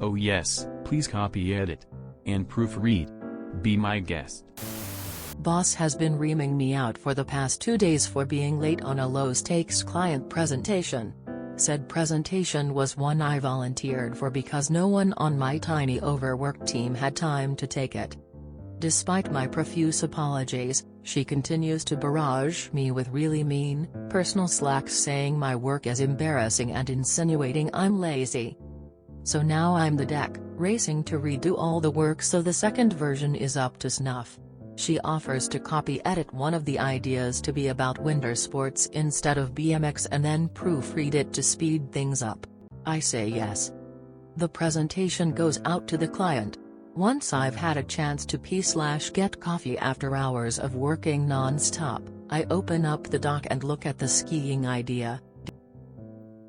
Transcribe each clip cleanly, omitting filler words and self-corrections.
Oh yes, please copy edit. And proofread. Be my guest. Boss has been reaming me out for the past 2 days for being late on a low-stakes client presentation. Said presentation was one I volunteered for because no one on my tiny overworked team had time to take it. Despite my profuse apologies, she continues to barrage me with really mean, personal slacks, saying my work is embarrassing and insinuating I'm lazy. So now I'm the deck, racing to redo all the work so the second version is up to snuff. She offers to copy-edit one of the ideas to be about winter sports instead of BMX and then proofread it to speed things up. I say yes. The presentation goes out to the client. Once I've had a chance to pee/get coffee after hours of working non-stop, I open up the doc and look at the skiing idea.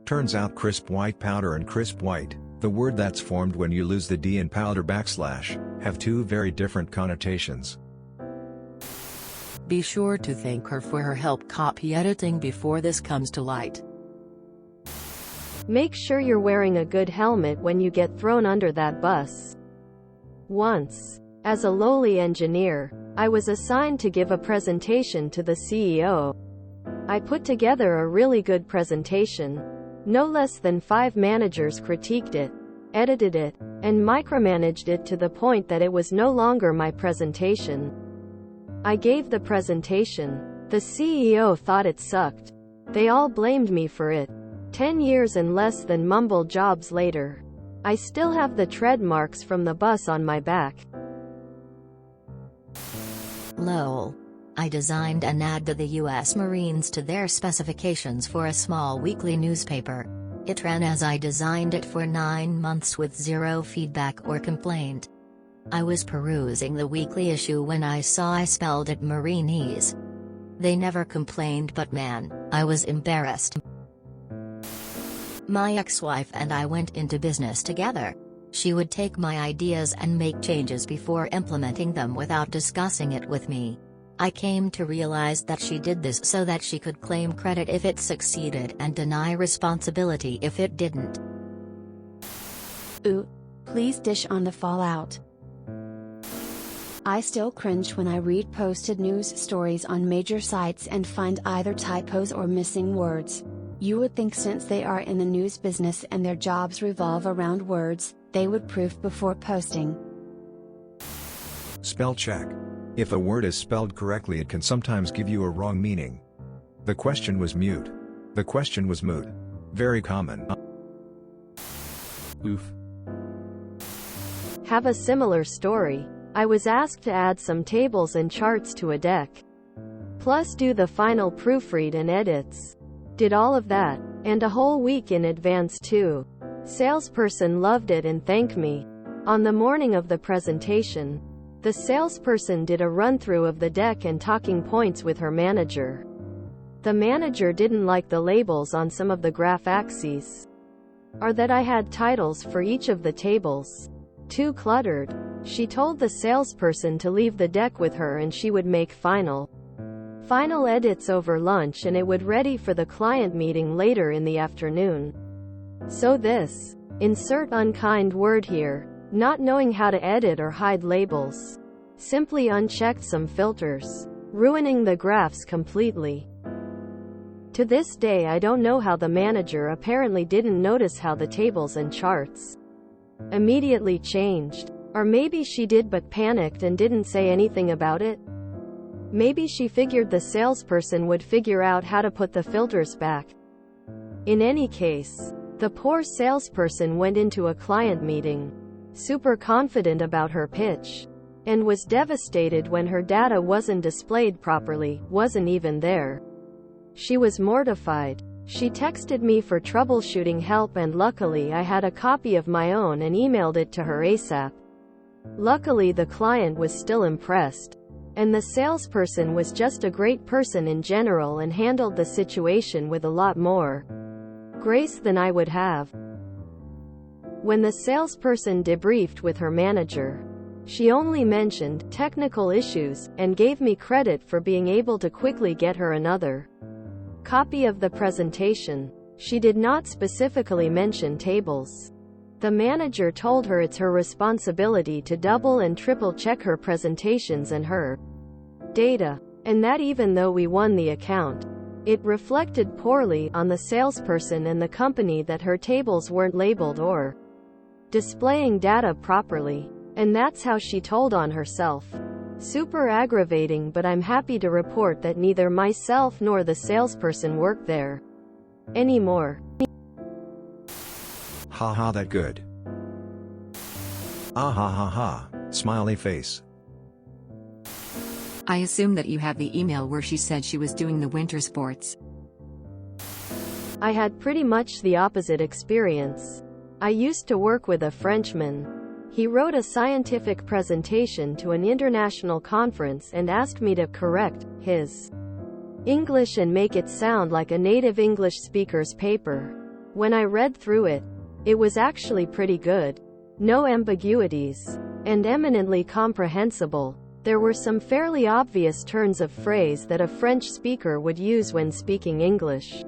Turns out crisp white powder and crisp white, the word that's formed when you lose the D in powder /, have two very different connotations. Be sure to thank her for her help copy editing before this comes to light. Make sure you're wearing a good helmet when you get thrown under that bus. Once, as a lowly engineer, I was assigned to give a presentation to the CEO. I put together a really good presentation. No less than 5 managers critiqued it, edited it, and micromanaged it to the point that it was no longer my presentation. I gave the presentation. The CEO thought it sucked. They all blamed me for it. 10 years and less than mumble jobs later, I still have the tread marks from the bus on my back. LOL. I designed an ad to the US Marines to their specifications for a small weekly newspaper. It ran as I designed it for 9 months with zero feedback or complaint. I was perusing the weekly issue when I saw I spelled it Marinese. They never complained, but man, I was embarrassed. My ex-wife and I went into business together. She would take my ideas and make changes before implementing them without discussing it with me. I came to realize that she did this so that she could claim credit if it succeeded and deny responsibility if it didn't. Ooh, please dish on the fallout. I still cringe when I read posted news stories on major sites and find either typos or missing words. You would think since they are in the news business and their jobs revolve around words, they would proof before posting. Spell check. If a word is spelled correctly, it can sometimes give you a wrong meaning. The question was mute. The question was moot. Very common. Oof. Have a similar story. I was asked to add some tables and charts to a deck. Plus do the final proofread and edits. Did all of that, and a whole week in advance too. Salesperson loved it and thanked me. On the morning of the presentation, the salesperson did a run-through of the deck and talking points with her manager. The manager didn't like the labels on some of the graph axes, or that I had titles for each of the tables. Too cluttered. She told the salesperson to leave the deck with her and she would make final edits over lunch and it would ready for the client meeting later in the afternoon. So this, insert unkind word here, not knowing how to edit or hide labels, simply unchecked some filters, ruining the graphs completely. To this day I don't know how the manager apparently didn't notice how the tables and charts immediately changed. Or maybe she did but panicked and didn't say anything about it. Maybe she figured the salesperson would figure out how to put the filters back. In any case, the poor salesperson went into a client meeting, super confident about her pitch, and was devastated when her data wasn't displayed properly, wasn't even there. She was mortified. She texted me for troubleshooting help and luckily I had a copy of my own and emailed it to her ASAP. Luckily the client was still impressed. And the salesperson was just a great person in general and handled the situation with a lot more grace than I would have. When the salesperson debriefed with her manager, she only mentioned technical issues and gave me credit for being able to quickly get her another copy of the presentation. She did not specifically mention tables. The manager told her it's her responsibility to double and triple check her presentations and her data. And that even though we won the account, it reflected poorly on the salesperson and the company that her tables weren't labeled or displaying data properly. And that's how she told on herself. Super aggravating, but I'm happy to report that neither myself nor the salesperson work there anymore. Haha, that good. Ah ha ha ha, smiley face. I assume that you have the email where she said she was doing the winter sports. I had pretty much the opposite experience. I used to work with a Frenchman. He wrote a scientific presentation to an international conference and asked me to correct his English and make it sound like a native English speaker's paper. When I read through it, it was actually pretty good. No ambiguities. And eminently comprehensible. There were some fairly obvious turns of phrase that a French speaker would use when speaking English.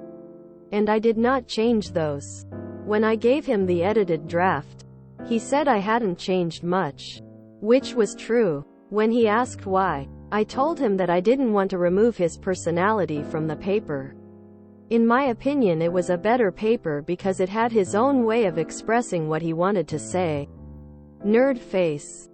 And I did not change those. When I gave him the edited draft, he said I hadn't changed much. Which was true. When he asked why, I told him that I didn't want to remove his personality from the paper. In my opinion, it was a better paper because it had his own way of expressing what he wanted to say. Nerd face.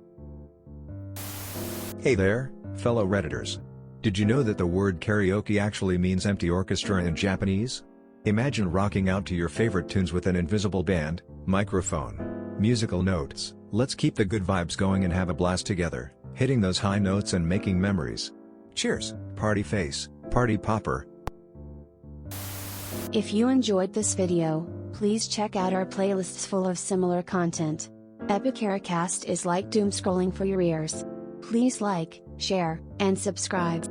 Hey there, fellow Redditors. Did you know that the word karaoke actually means empty orchestra in Japanese? Imagine rocking out to your favorite tunes with an invisible band, microphone, musical notes. Let's keep the good vibes going and have a blast together, hitting those high notes and making memories. Cheers, party face, party popper. If you enjoyed this video, please check out our playlists full of similar content. Epicaricast is like doom scrolling for your ears. Please like, share, and subscribe.